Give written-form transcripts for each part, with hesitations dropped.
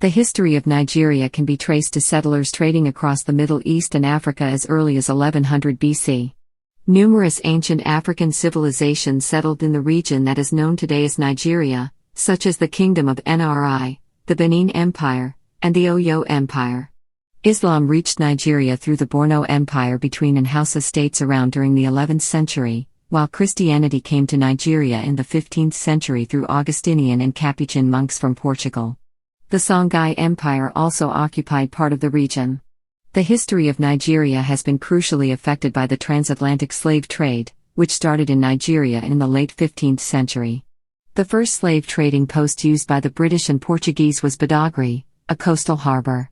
The history of Nigeria can be traced to settlers trading across the Middle East and Africa as early as 1100 BC. Numerous ancient African civilizations settled in the region that is known today as Nigeria, such as the Kingdom of Nri, the Benin Empire, and the Oyo Empire. Islam reached Nigeria through the Borno Empire between and Hausa States around during the 11th century, while Christianity came to Nigeria in the 15th century through Augustinian and Capuchin monks from Portugal. The Songhai Empire also occupied part of the region. The history of Nigeria has been crucially affected by the transatlantic slave trade, which started in Nigeria in the late 15th century. The first slave trading post used by the British and Portuguese was Badagry, a coastal harbour.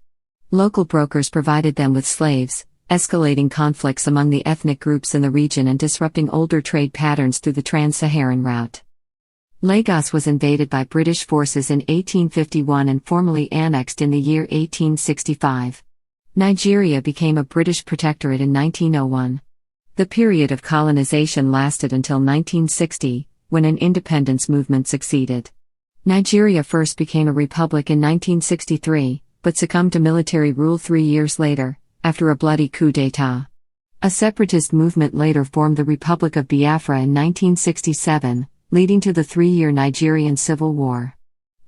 Local brokers provided them with slaves, escalating conflicts among the ethnic groups in the region and disrupting older trade patterns through the Trans-Saharan route. Lagos was invaded by British forces in 1851 and formally annexed in the year 1865. Nigeria became a British protectorate in 1901. The period of colonization lasted until 1960, when an independence movement succeeded. Nigeria first became a republic in 1963, but succumbed to military rule 3 years later, after a bloody coup d'état. A separatist movement later formed the Republic of Biafra in 1967, leading to the 3-year Nigerian Civil War.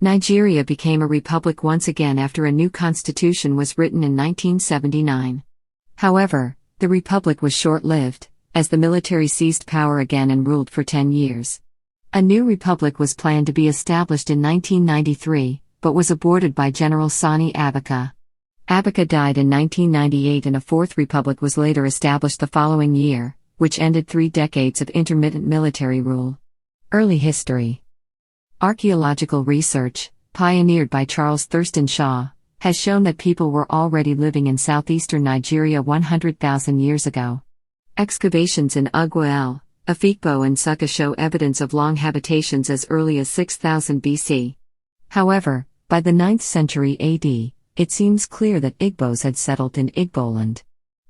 Nigeria became a republic once again after a new constitution was written in 1979. However, the republic was short-lived, as the military seized power again and ruled for 10 years. A new republic was planned to be established in 1993, but was aborted by General Sani Abacha. Abacha died in 1998 and a fourth republic was later established the following year, which ended 3 decades of intermittent military rule. Early history. Archaeological research, pioneered by Charles Thurston Shaw, has shown that people were already living in southeastern Nigeria 100,000 years ago. Excavations in Ugwa, Afikpo and Suka show evidence of long habitations as early as 6000 BC. However, by the 9th century AD, it seems clear that Igbos had settled in Igboland.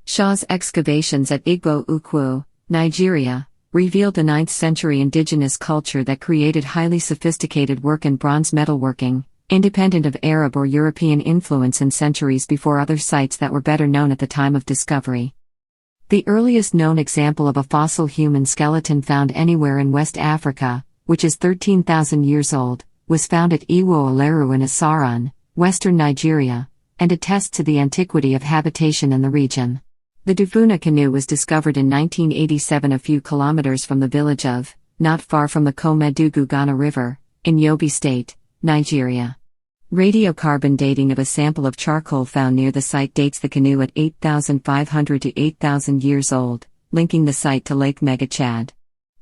Shaw's excavations at Igbo Ukwu, Nigeria, revealed a 9th century indigenous culture that created highly sophisticated work in bronze metalworking, independent of Arab or European influence in centuries before other sites that were better known at the time of discovery. The earliest known example of a fossil human skeleton found anywhere in West Africa, which is 13,000 years old, was found at Iwo Aleru in Asaran, western Nigeria, and attests to the antiquity of habitation in the region. The Dufuna canoe was discovered in 1987 a few kilometers from the village of, not far from the Komedugu Ghana River, in Yobe State, Nigeria. Radiocarbon dating of a sample of charcoal found near the site dates the canoe at 8,500 to 8,000 years old, linking the site to Lake Mega Chad.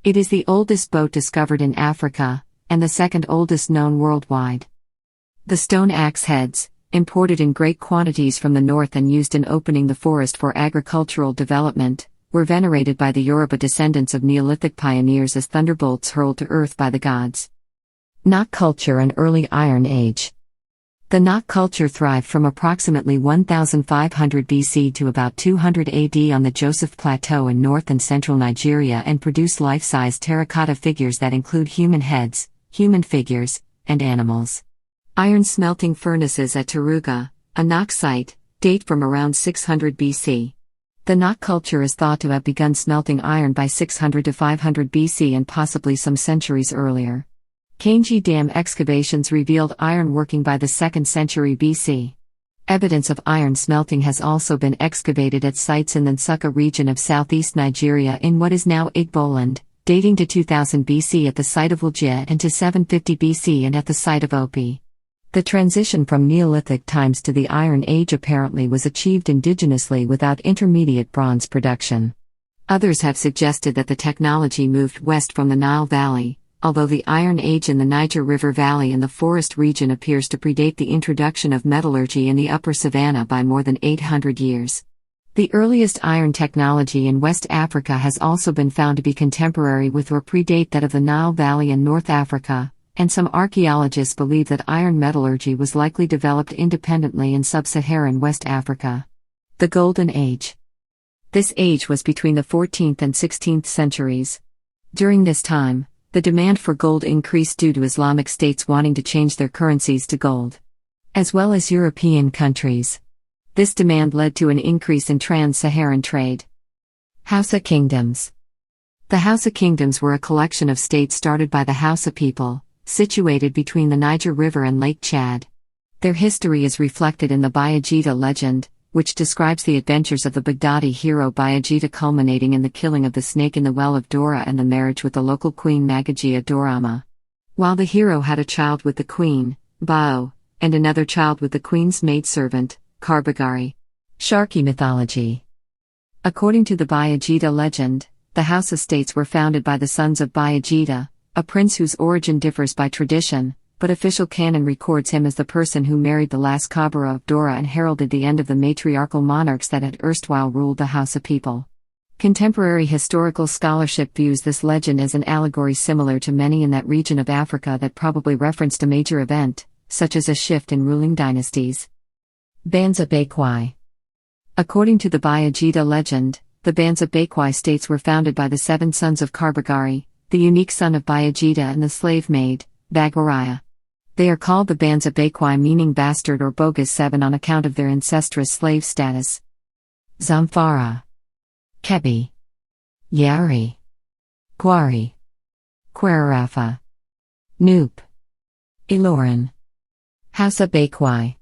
It is the oldest boat discovered in Africa, and the second oldest known worldwide. The stone axe heads, imported in great quantities from the north and used in opening the forest for agricultural development, were venerated by the Yoruba descendants of Neolithic pioneers as thunderbolts hurled to earth by the gods. Nok culture and early Iron Age. The Nok culture thrived from approximately 1500 BC to about 200 AD on the Joseph Plateau in north and central Nigeria and produced life-size terracotta figures that include human heads, human figures, and animals. Iron smelting furnaces at Taruga, a Nok site, date from around 600 BC. The Nok culture is thought to have begun smelting iron by 600 to 500 BC and possibly some centuries earlier. Kainji Dam excavations revealed iron working by the 2nd century BC. Evidence of iron smelting has also been excavated at sites in the Nsukka region of southeast Nigeria in what is now Igboland, dating to 2000 BC at the site of Wulje and to 750 BC and at the site of Opi. The transition from Neolithic times to the Iron Age apparently was achieved indigenously without intermediate bronze production. Others have suggested that the technology moved west from the Nile Valley, although the Iron Age in the Niger River Valley and the forest region appears to predate the introduction of metallurgy in the upper savanna by more than 800 years. The earliest iron technology in West Africa has also been found to be contemporary with or predate that of the Nile Valley in North Africa, and some archaeologists believe that iron metallurgy was likely developed independently in sub-Saharan West Africa. The Golden Age. This age was between the 14th and 16th centuries. During this time, the demand for gold increased due to Islamic states wanting to change their currencies to gold. as well as European countries. This demand led to an increase in Trans-Saharan trade. Hausa Kingdoms. The Hausa Kingdoms were a collection of states started by the Hausa people, situated between the Niger River and Lake Chad. Their history is reflected in the Bayajida legend, which describes the adventures of the Baghdadi hero Bayajida culminating in the killing of the snake in the well of Dora and the marriage with the local queen Magagia Dorama. While the hero had a child with the queen, Bao, and another child with the queen's maidservant, Karbagari. Sharki mythology. According to the Bayajida legend, the Hausa States were founded by the sons of Bayajida, a prince whose origin differs by tradition, but official canon records him as the person who married the last Kabura of Dora and heralded the end of the matriarchal monarchs that had erstwhile ruled the Hausa people. Contemporary historical scholarship views this legend as an allegory similar to many in that region of Africa that probably referenced a major event, such as a shift in ruling dynasties. Banza Bakwai. According to the Bayajida legend, the Banza Bakwai states were founded by the 7 sons of Karbagari, the unique son of Bayajida and the slave maid, Bagwaraya. They are called the Banza Bakwai, meaning bastard or bogus 7, on account of their incestuous slave status. Zamfara. Kebi. Yari. Gwari. Kwararafa. Noop. Ilorin. Hausa Bakwai.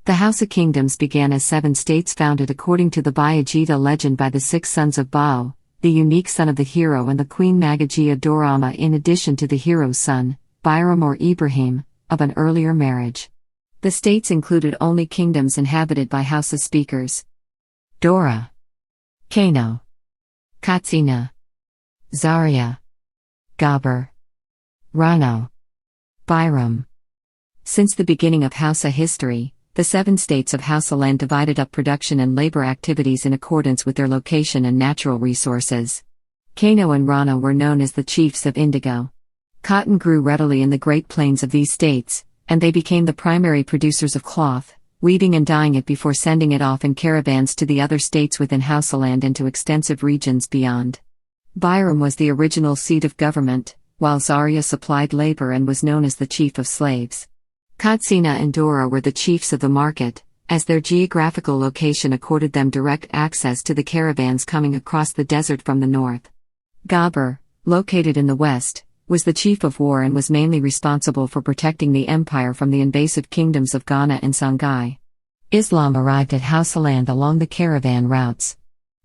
The Hausa Kingdoms began as 7 states founded according to the Bayajida legend by the 6 sons of Bao, the unique son of the hero, and the queen Magagia Dorama, in addition to the hero's son, Byram or Ibrahim, of an earlier marriage. The states included only kingdoms inhabited by Hausa speakers. Dora. Kano. Katsina. Zaria. Gaber. Rano. Byram. Since the beginning of Hausa history, the 7 states of Hausa land divided up production and labor activities in accordance with their location and natural resources. Kano and Rano were known as the chiefs of indigo. Cotton grew readily in the Great Plains of these states, and they became the primary producers of cloth, weaving and dyeing it before sending it off in caravans to the other states within Hausaland and to extensive regions beyond. Byram was the original seat of government, while Zaria supplied labor and was known as the chief of slaves. Katsina and Dora were the chiefs of the market, as their geographical location accorded them direct access to the caravans coming across the desert from the north. Gaber, located in the west, was the chief of war and was mainly responsible for protecting the empire from the invasive kingdoms of Ghana and Songhai. Islam arrived at Hausaland along the caravan routes.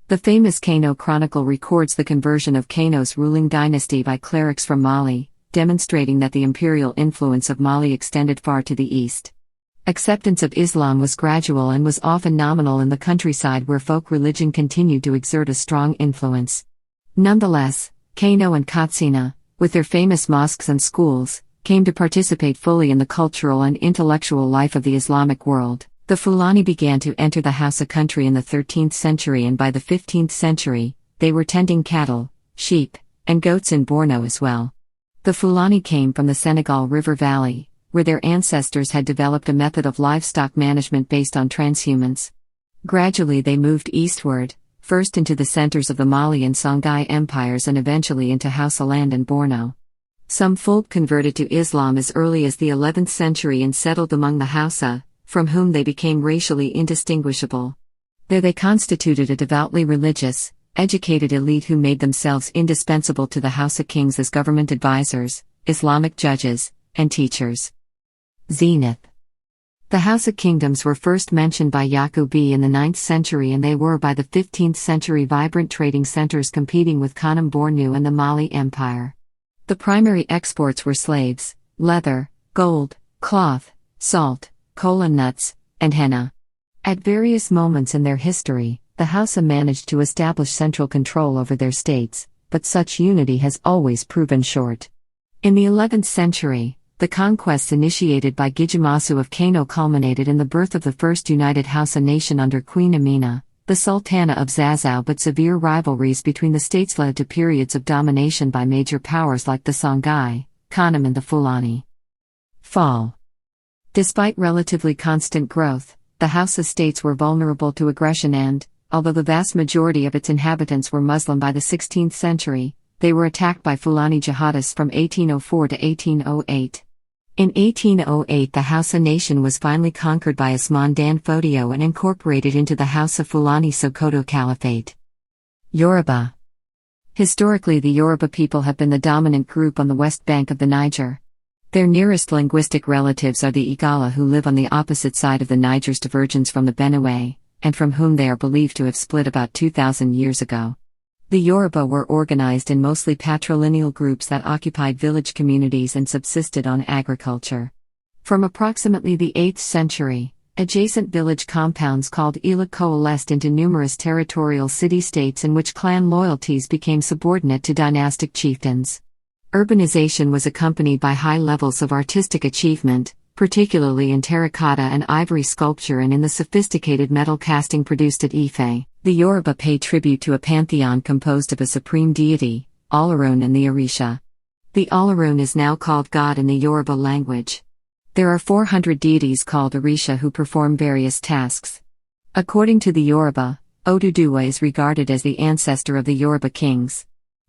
The famous Kano Chronicle records the conversion of Kano's ruling dynasty by clerics from Mali, demonstrating that the imperial influence of Mali extended far to the east. Acceptance of Islam was gradual and was often nominal in the countryside where folk religion continued to exert a strong influence. Nonetheless, Kano and Katsina, with their famous mosques and schools, came to participate fully in the cultural and intellectual life of the Islamic world. The Fulani began to enter the Hausa country in the 13th century, and by the 15th century, they were tending cattle, sheep, and goats in Borno as well. The Fulani came from the Senegal River Valley, where their ancestors had developed a method of livestock management based on transhumance. Gradually they moved eastward, first into the centers of the Mali and Songhai empires and eventually into Hausaland and Borno. Some folk converted to Islam as early as the 11th century and settled among the Hausa, from whom they became racially indistinguishable. There they constituted a devoutly religious, educated elite who made themselves indispensable to the Hausa kings as government advisors, Islamic judges, and teachers. Zenith. The Hausa kingdoms were first mentioned by Yaqubi in the 9th century, and they were by the 15th century vibrant trading centers competing with Benin Bornu and the Mali Empire. The primary exports were slaves, leather, gold, cloth, salt, kola nuts, and henna. At various moments in their history, the Hausa managed to establish central control over their states, but such unity has always proven short. In the 11th century, the conquests initiated by Gijamasu of Kano culminated in the birth of the first united Hausa nation under Queen Amina, the Sultana of Zazzau, but severe rivalries between the states led to periods of domination by major powers like the Songhai, Kanem and the Fulani. Fall. Despite relatively constant growth, the Hausa states were vulnerable to aggression and, although the vast majority of its inhabitants were Muslim by the 16th century, they were attacked by Fulani jihadists from 1804 to 1808. In 1808 the Hausa nation was finally conquered by Usman Dan Fodio and incorporated into the Hausa Fulani Sokoto Caliphate. Yoruba. Historically the Yoruba people have been the dominant group on the west bank of the Niger. Their nearest linguistic relatives are the Igala, who live on the opposite side of the Niger's divergence from the Benue, and from whom they are believed to have split about 2,000 years ago. The Yoruba were organized in mostly patrilineal groups that occupied village communities and subsisted on agriculture. From approximately the 8th century, adjacent village compounds called Ila coalesced into numerous territorial city-states in which clan loyalties became subordinate to dynastic chieftains. Urbanization was accompanied by high levels of artistic achievement, particularly in terracotta and ivory sculpture and in the sophisticated metal casting produced at Ife. The Yoruba pay tribute to a pantheon composed of a supreme deity, Olorun and the Orisha. The Olorun is now called God in the Yoruba language. There are 400 deities called Orisha who perform various tasks. According to the Yoruba, Oduduwa is regarded as the ancestor of the Yoruba kings.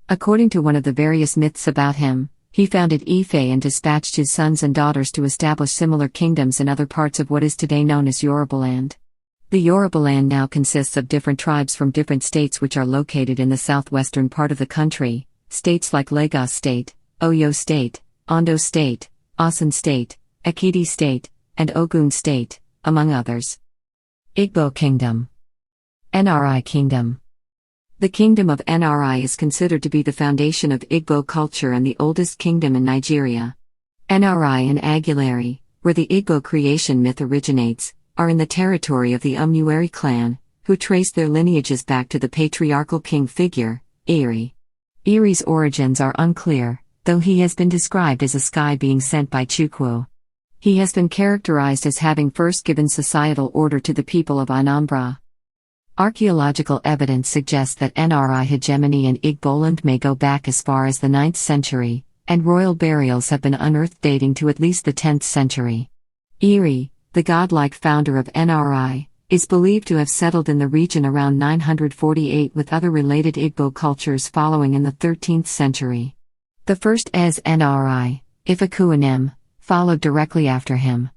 According to one of the various myths about him, he founded Ife and dispatched his sons and daughters to establish similar kingdoms in other parts of what is today known as Yorubaland. The Yorubaland now consists of different tribes from different states which are located in the southwestern part of the country, states like Lagos State, Oyo State, Ondo State, Osun State, Ekiti State, and Ogun State, among others. Igbo Kingdom. Nri Kingdom. The Kingdom of Nri is considered to be the foundation of Igbo culture and the oldest kingdom in Nigeria. Nri and Aguileri, where the Igbo creation myth originates, are in the territory of the Nri clan, who trace their lineages back to the patriarchal king figure, Iri. Iri's origins are unclear, though he has been described as a sky being sent by Chukwu. He has been characterized as having first given societal order to the people of Anambra. Archaeological evidence suggests that Nri hegemony in Igboland may go back as far as the 9th century, and royal burials have been unearthed dating to at least the 10th century. Iri, the godlike founder of Nri, is believed to have settled in the region around 948 with other related Igbo cultures following in the 13th century. The first Nri, Ifakuanem, followed directly after him.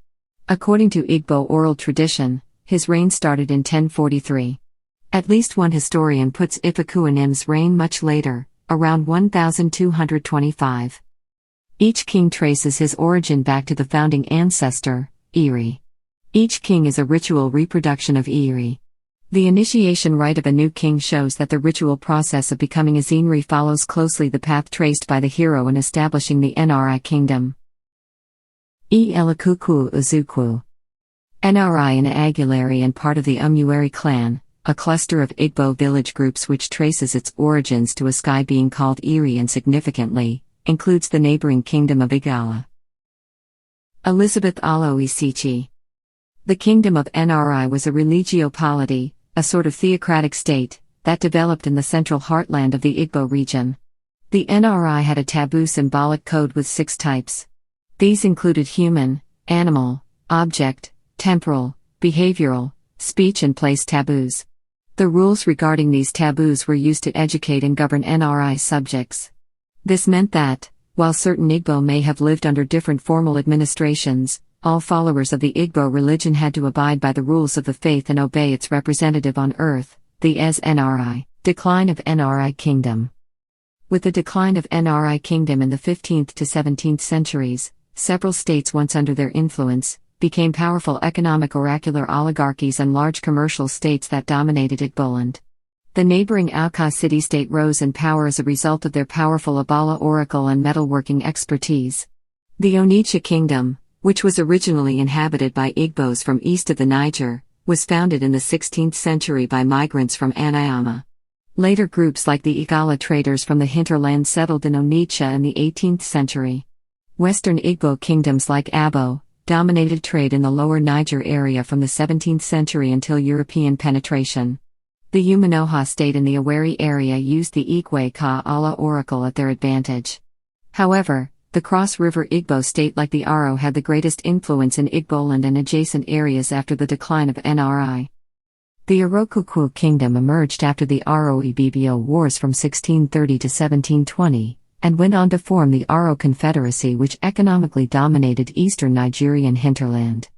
According to Igbo oral tradition, his reign started in 1043. At least one historian puts Ifakuanem's reign much later, around 1225. Each king traces his origin back to the founding ancestor, Iri. Each king is a ritual reproduction of Iri. The initiation rite of a new king shows that the ritual process of becoming a Zinri follows closely the path traced by the hero in establishing the Nri kingdom. Elikuku Uzukwu. Nri and Aguileri and part of the Umueri clan, a cluster of Igbo village groups which traces its origins to a sky being called Iri and significantly, includes the neighboring kingdom of Igala. Elizabeth Alo Isichi. The Kingdom of Nri was a religio polity, a sort of theocratic state, that developed in the central heartland of the Igbo region. The Nri had a taboo symbolic code with 6 types. These included human, animal, object, temporal, behavioral, speech and place taboos. The rules regarding these taboos were used to educate and govern Nri subjects. This meant that, while certain Igbo may have lived under different formal administrations, all followers of the Igbo religion had to abide by the rules of the faith and obey its representative on earth, the Nri. Decline of Nri Kingdom. With the decline of Nri Kingdom in the 15th to 17th centuries, several states once under their influence became powerful economic oracular oligarchies and large commercial states that dominated Igboland. The neighboring Auca city-state rose in power as a result of their powerful Abala oracle and metalworking expertise. The Onitsha Kingdom, which was originally inhabited by Igbos from east of the Niger, was founded in the 16th century by migrants from Anayama. Later groups like the Igala traders from the hinterland settled in Onitsha in the 18th century. Western Igbo kingdoms like Abo dominated trade in the lower Niger area from the 17th century until European penetration. The Umanoha state in the Aweri area used the Igwe Ka Ala oracle at their advantage. However, the cross-river Igbo state like the Aro had the greatest influence in Igboland and adjacent areas after the decline of Nri. The Irokukwu kingdom emerged after the Aro-Ibibio wars from 1630 to 1720, and went on to form the Aro Confederacy, which economically dominated eastern Nigerian hinterland.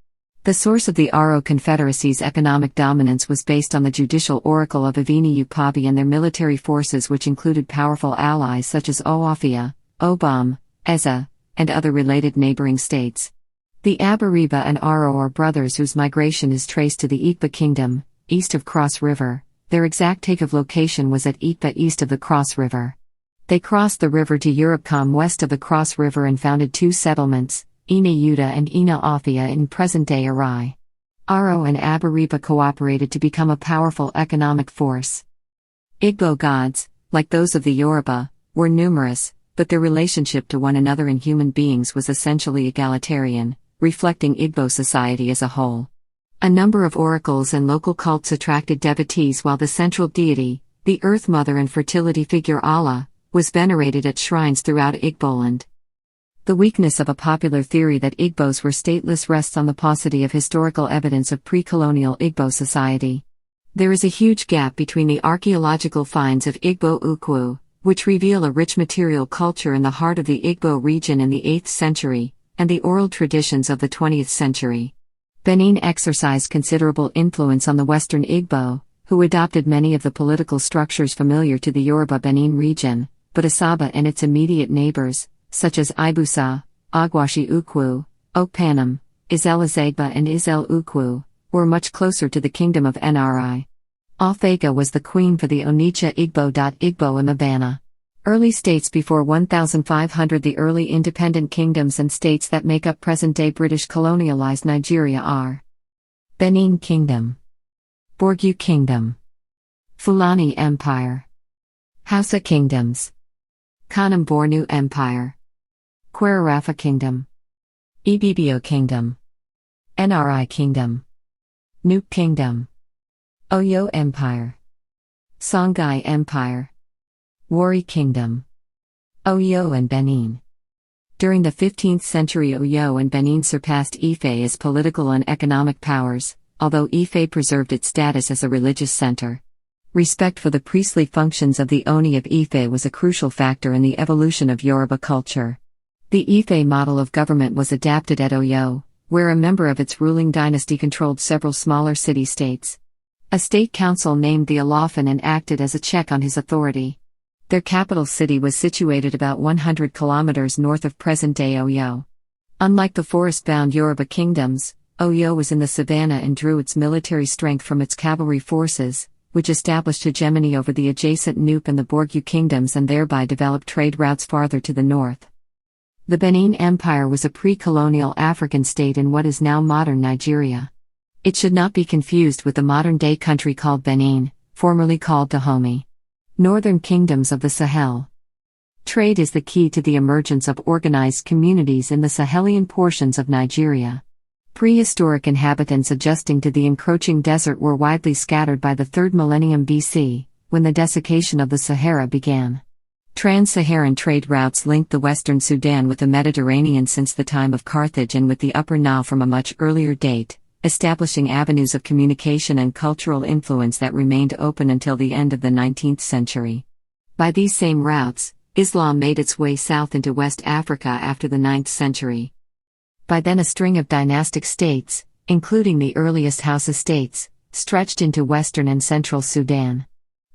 The source of the Aro Confederacy's economic dominance was based on the judicial oracle of Avini Upabi and their military forces, which included powerful allies such as Oafia, Obam, Eza, and other related neighboring states. The Abariba and Aro are brothers whose migration is traced to the Igbo kingdom, east of Cross River. Their exact take of location was at Ikpa east of the Cross River. They crossed the river to Yorubcom west of the Cross River and founded two settlements, Ina Yuda and Ina Afia in present-day Arai. Aro and Abariba cooperated to become a powerful economic force. Igbo gods, like those of the Yoruba, were numerous, but their relationship to one another and human beings was essentially egalitarian, reflecting Igbo society as a whole. A number of oracles and local cults attracted devotees, while the central deity, the Earth Mother and fertility figure Allah, was venerated at shrines throughout Igboland. The weakness of a popular theory that Igbos were stateless rests on the paucity of historical evidence of pre-colonial Igbo society. There is a huge gap between the archaeological finds of Igbo Ukwu, which reveal a rich material culture in the heart of the Igbo region in the 8th century, and the oral traditions of the 20th century. Benin exercised considerable influence on the Western Igbo, who adopted many of the political structures familiar to the Yoruba Benin region, but Asaba and its immediate neighbors, such as Ibusa, Agwashi Ukwu, Okpanam, Izel Azegba and Izel Ukwu, were much closer to the Kingdom of Nri. Alfega was the queen for the Onitsha Igbo. Igbo and Mabana. Early states before 1500. The early independent kingdoms and states that make up present-day British colonialized Nigeria are Benin Kingdom, Borgu Kingdom, Fulani Empire, Hausa Kingdoms, Kanem Bornu Empire, Kwerarafa Kingdom, Ibibio Kingdom, Nri Kingdom, Nupe Kingdom, Oyo Empire, Songhai Empire, Wari Kingdom, Oyo and Benin. During the 15th century, Oyo and Benin surpassed Ife as political and economic powers, although Ife preserved its status as a religious center. Respect for the priestly functions of the Oni of Ife was a crucial factor in the evolution of Yoruba culture. The Ife model of government was adapted at Oyo, where a member of its ruling dynasty controlled several smaller city-states. A state council named the Alafin and acted as a check on his authority. Their capital city was situated about 100 kilometers north of present-day Oyo. Unlike the forest-bound Yoruba kingdoms, Oyo was in the savannah and drew its military strength from its cavalry forces, which established hegemony over the adjacent Nupe and the Borgu kingdoms and thereby developed trade routes farther to the north. The Benin Empire was a pre-colonial African state in what is now modern Nigeria. It should not be confused with the modern-day country called Benin, formerly called Dahomey. Northern kingdoms of the Sahel. Trade is the key to the emergence of organized communities in the Sahelian portions of Nigeria. Prehistoric inhabitants adjusting to the encroaching desert were widely scattered by the 3rd millennium BC, when the desiccation of the Sahara began. Trans-Saharan trade routes linked the western Sudan with the Mediterranean since the time of Carthage and with the Upper Nile from a much earlier date, establishing avenues of communication and cultural influence that remained open until the end of the 19th century. By these same routes, Islam made its way south into West Africa after the 9th century. By then a string of dynastic states, including the earliest Hausa States, stretched into western and central Sudan.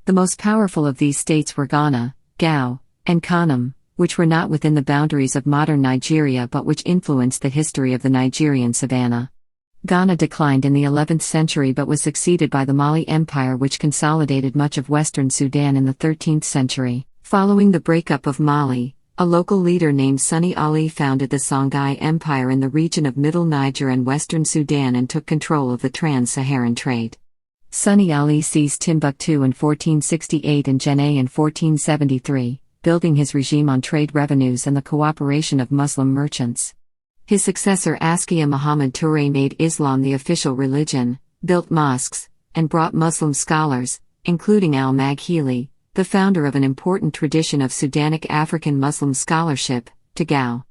The most powerful of these states were Ghana, Gao, and Kanem, which were not within the boundaries of modern Nigeria but which influenced the history of the Nigerian savannah. Ghana declined in the 11th century but was succeeded by the Mali Empire, which consolidated much of western Sudan in the 13th century. Following the breakup of Mali, a local leader named Sunni Ali founded the Songhai Empire in the region of Middle Niger and western Sudan and took control of the Trans-Saharan trade. Sunni Ali seized Timbuktu in 1468 and Janneh in 1473, building his regime on trade revenues and the cooperation of Muslim merchants. His successor Askia Muhammad Touré made Islam the official religion, built mosques, and brought Muslim scholars, including al-Maghili, the founder of an important tradition of Sudanic African Muslim scholarship, to Gao.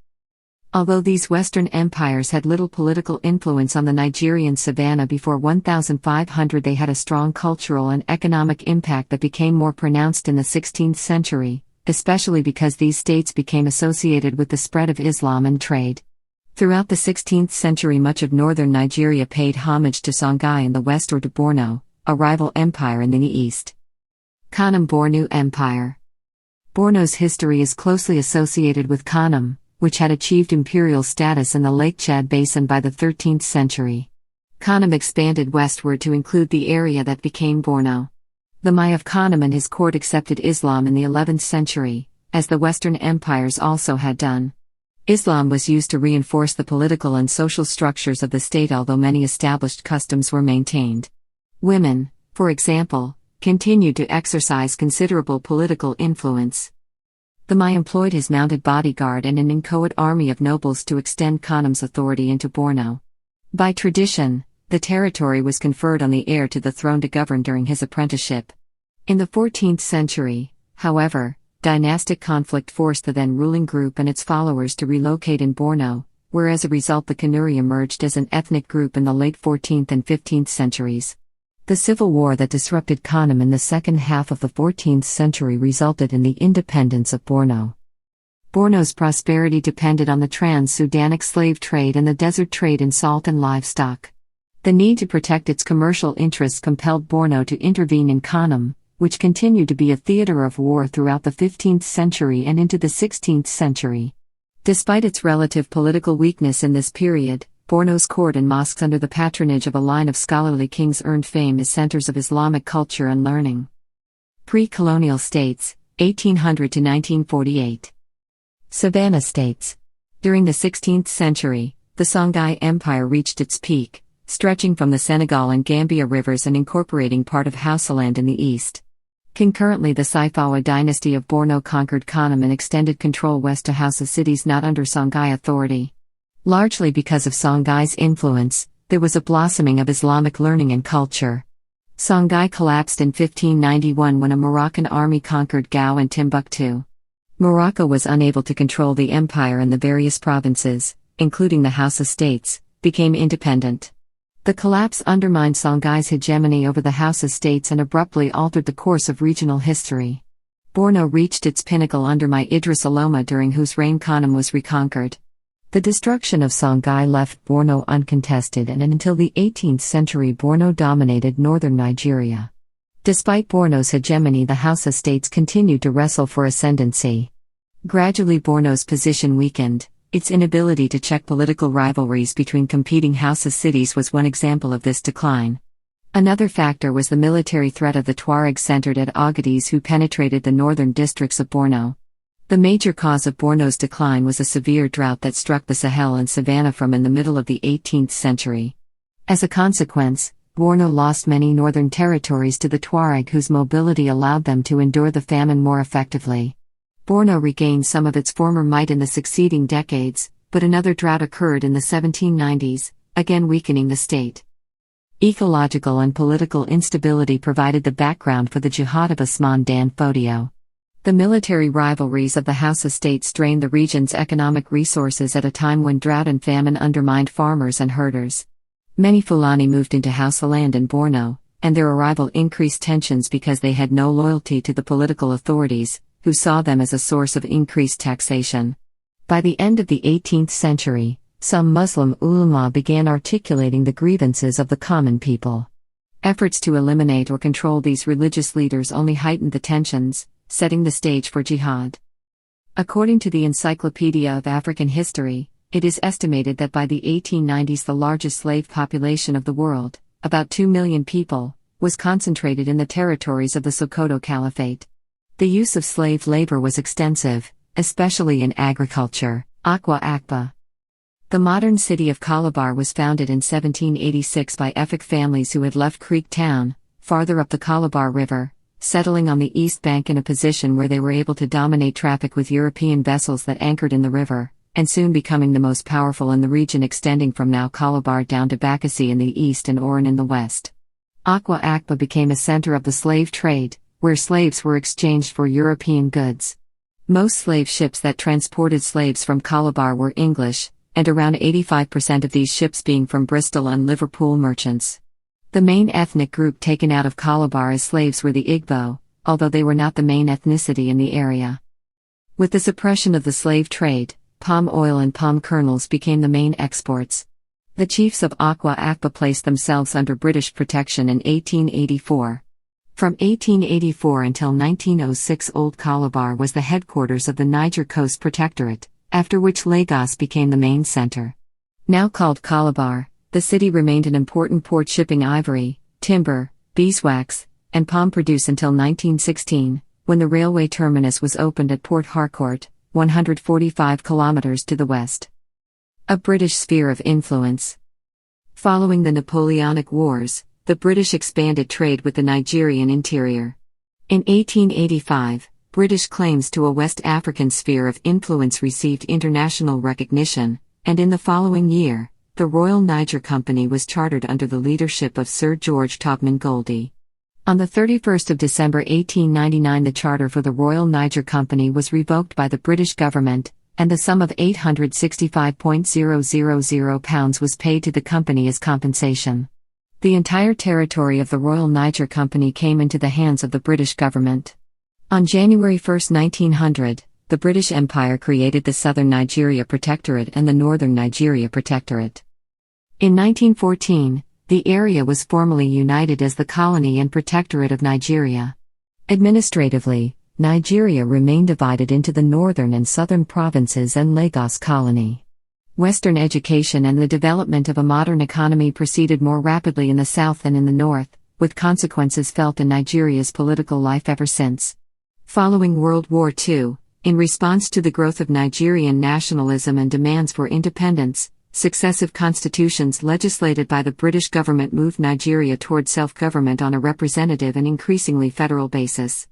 Although these Western empires had little political influence on the Nigerian savannah before 1500, they had a strong cultural and economic impact that became more pronounced in the 16th century, especially because these states became associated with the spread of Islam and trade. Throughout the 16th century, much of northern Nigeria paid homage to Songhai in the west or to Borno, a rival empire in the east. Borno Empire. Borno's history is closely associated with Kanem, which had achieved imperial status in the Lake Chad basin by the 13th century. Kanem expanded westward to include the area that became Borno. The Mai of Kanem and his court accepted Islam in the 11th century, as the Western empires also had done. Islam was used to reinforce the political and social structures of the state, although many established customs were maintained. Women, for example, continued to exercise considerable political influence. The Mai employed his mounted bodyguard and an inchoate army of nobles to extend Kanem's authority into Borno. By tradition, the territory was conferred on the heir to the throne to govern during his apprenticeship. In the 14th century, however, dynastic conflict forced the then ruling group and its followers to relocate in Borno, where as a result the Kanuri emerged as an ethnic group in the late 14th and 15th centuries. The civil war that disrupted Kanem in the second half of the 14th century resulted in the independence of Borno. Borno's prosperity depended on the trans-Saharan slave trade and the desert trade in salt and livestock. The need to protect its commercial interests compelled Borno to intervene in Kanem, which continued to be a theater of war throughout the 15th century and into the 16th century. Despite its relative political weakness in this period, Borno's court and mosques under the patronage of a line of scholarly kings earned fame as centers of Islamic culture and learning. Pre-colonial states, 1800 to 1948. Savannah states. During the 16th century, the Songhai Empire reached its peak, stretching from the Senegal and Gambia rivers and incorporating part of Hausaland in the east. Concurrently, the Saifawa dynasty of Borno conquered Kanem and extended control west to Hausa cities not under Songhai authority. Largely because of Songhai's influence, there was a blossoming of Islamic learning and culture. Songhai collapsed in 1591 when a Moroccan army conquered Gao and Timbuktu. Morocco was unable to control the empire, and the various provinces, including the Hausa States, became independent. The collapse undermined Songhai's hegemony over the Hausa States and abruptly altered the course of regional history. Borno reached its pinnacle under Mai Idris Aloma, during whose reign Kanem was reconquered. The destruction of Songhai left Borno uncontested, and until the 18th century Borno dominated northern Nigeria. Despite Borno's hegemony, the Hausa States continued to wrestle for ascendancy. Gradually Borno's position weakened. Its inability to check political rivalries between competing Hausa cities was one example of this decline. Another factor was the military threat of the Tuaregs centered at Agadez, who penetrated the northern districts of Borno. The major cause of Borno's decline was a severe drought that struck the Sahel and Savannah from in the middle of the 18th century. As a consequence, Borno lost many northern territories to the Tuareg, whose mobility allowed them to endure the famine more effectively. Borno regained some of its former might in the succeeding decades, but another drought occurred in the 1790s, again weakening the state. Ecological and political instability provided the background for the Jihad of Usman Dan Fodio. The military rivalries of the Hausa States strained the region's economic resources at a time when drought and famine undermined farmers and herders. Many Fulani moved into Hausaland and Borno, and their arrival increased tensions because they had no loyalty to the political authorities, who saw them as a source of increased taxation. By the end of the 18th century, some Muslim ulama began articulating the grievances of the common people. Efforts to eliminate or control these religious leaders only heightened the tensions, setting the stage for jihad. According to the Encyclopedia of African History, it is estimated that by the 1890s the largest slave population of the world, about 2 million people, was concentrated in the territories of the Sokoto Caliphate. The use of slave labor was extensive, especially in agriculture. Akwa Akba. The modern city of Calabar was founded in 1786 by Efik families who had left Creek Town, farther up the Calabar River, settling on the east bank in a position where they were able to dominate traffic with European vessels that anchored in the river, and soon becoming the most powerful in the region, extending from now Calabar down to Bakassi in the east and Oran in the west. Akwa Akba became a center of the slave trade, where slaves were exchanged for European goods. Most slave ships that transported slaves from Calabar were English, and around 85% of these ships being from Bristol and Liverpool merchants. The main ethnic group taken out of Calabar as slaves were the Igbo, although they were not the main ethnicity in the area. With the suppression of the slave trade, palm oil and palm kernels became the main exports. The chiefs of Akwa placed themselves under British protection in 1884. From 1884 until 1906, Old Calabar was the headquarters of the Niger Coast Protectorate, after which Lagos became the main center. Now called Calabar, the city remained an important port, shipping ivory, timber, beeswax, and palm produce until 1916, when the railway terminus was opened at Port Harcourt, 145 kilometers to the west. A British sphere of influence. Following the Napoleonic Wars, the British expanded trade with the Nigerian interior. In 1885, British claims to a West African sphere of influence received international recognition, and in the following year, the Royal Niger Company was chartered under the leadership of Sir George Topman Goldie. On the 31st of December 1899, the charter for the Royal Niger Company was revoked by the British government, and the sum of £865,000 was paid to the company as compensation. The entire territory of the Royal Niger Company came into the hands of the British government. On January 1, 1900, the British Empire created the Southern Nigeria Protectorate and the Northern Nigeria Protectorate. In 1914, the area was formally united as the Colony and Protectorate of Nigeria. Administratively, Nigeria remained divided into the northern and southern provinces and Lagos Colony. Western education and the development of a modern economy proceeded more rapidly in the south than in the north, with consequences felt in Nigeria's political life ever since. Following World War II, in response to the growth of Nigerian nationalism and demands for independence, successive constitutions legislated by the British government moved Nigeria toward self-government on a representative and increasingly federal basis.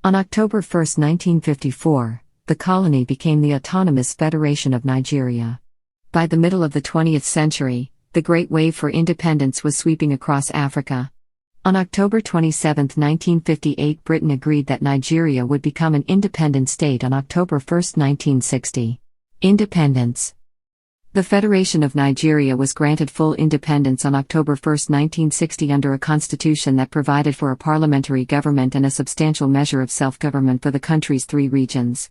On October 1, 1954, the colony became the Autonomous Federation of Nigeria. By the middle of the 20th century, the Great Wave for Independence was sweeping across Africa. On October 27, 1958, Britain agreed that Nigeria would become an independent state on October 1, 1960. Independence. The Federation of Nigeria was granted full independence on October 1, 1960 under a constitution that provided for a parliamentary government and a substantial measure of self-government for the country's three regions.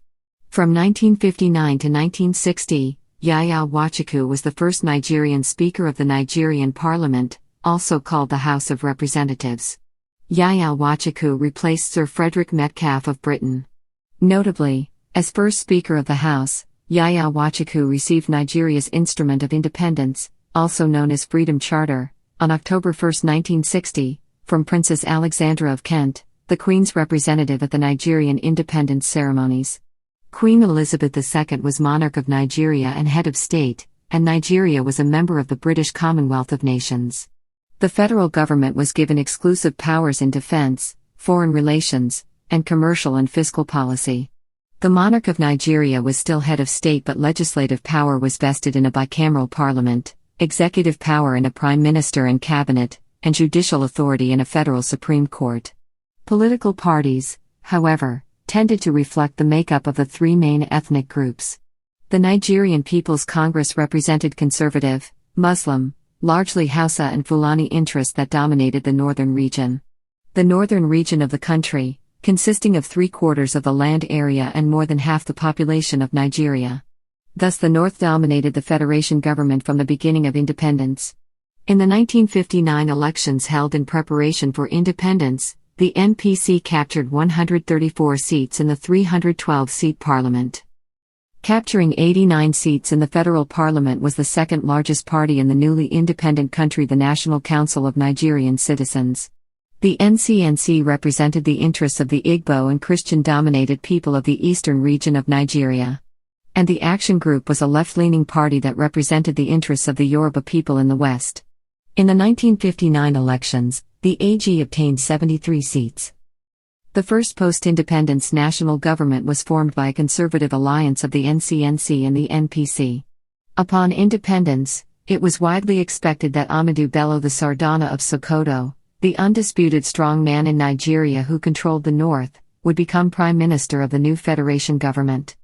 From 1959 to 1960, Yaya Wachuku was the first Nigerian Speaker of the Nigerian Parliament, also called the House of Representatives. Yaya Wachuku replaced Sir Frederick Metcalfe of Britain. Notably, as first Speaker of the House, Yaya Wachuku received Nigeria's Instrument of Independence, also known as Freedom Charter, on October 1, 1960, from Princess Alexandra of Kent, the Queen's representative at the Nigerian independence ceremonies. Queen Elizabeth II was monarch of Nigeria and head of state, and Nigeria was a member of the British Commonwealth of Nations. The federal government was given exclusive powers in defense, foreign relations, and commercial and fiscal policy. The monarch of Nigeria was still head of state, but legislative power was vested in a bicameral parliament, executive power in a prime minister and cabinet, and judicial authority in a federal Supreme Court. Political parties, however, tended to reflect the makeup of the three main ethnic groups. The Nigerian People's Congress represented conservative, Muslim, largely Hausa and Fulani interests that dominated the northern region. The northern region of the country, consisting of 3/4 of the land area and more than half the population of Nigeria. Thus the North dominated the federation government from the beginning of independence. In the 1959 elections held in preparation for independence, the NPC captured 134 seats in the 312-seat parliament. Capturing 89 seats in the federal parliament was the second largest party in the newly independent country, the National Council of Nigerian Citizens. The NCNC represented the interests of the Igbo and Christian-dominated people of the eastern region of Nigeria. And the Action Group was a left-leaning party that represented the interests of the Yoruba people in the west. In the 1959 elections, the AG obtained 73 seats. The first post-independence national government was formed by a conservative alliance of the NCNC and the NPC. Upon independence, it was widely expected that Ahmadu Bello the Sardana of Sokoto, the undisputed strong man in Nigeria who controlled the north, would become prime minister of the new federation government.